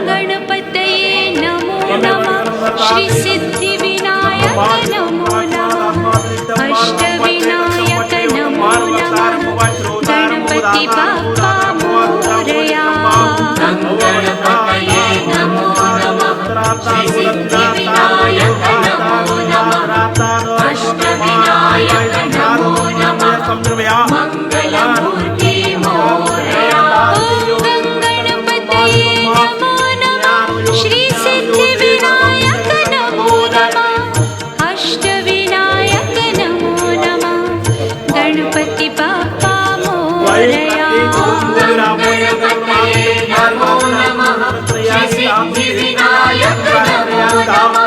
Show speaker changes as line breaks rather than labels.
गणपतये नमो नमः। श्री सिद्धि विनायक नमो नमः। अष्टविनायक नमो नमः। गणपति बाप्पा मोरया।
गणपतये नमो नमः। श्री सिद्धि विनायक नमो नमः। अष्टविनायक नमो नमः। मंगलमूर्ति मोरया।
गणपतये नमो नमः। श्री सिद्धि विनायक नमो नमः। अष्टविनायक नमो नमः। गणपति बाप्पा मोरया।
गणपतये नमो नमः। श्री सिद्धि विनायक नमो नमः।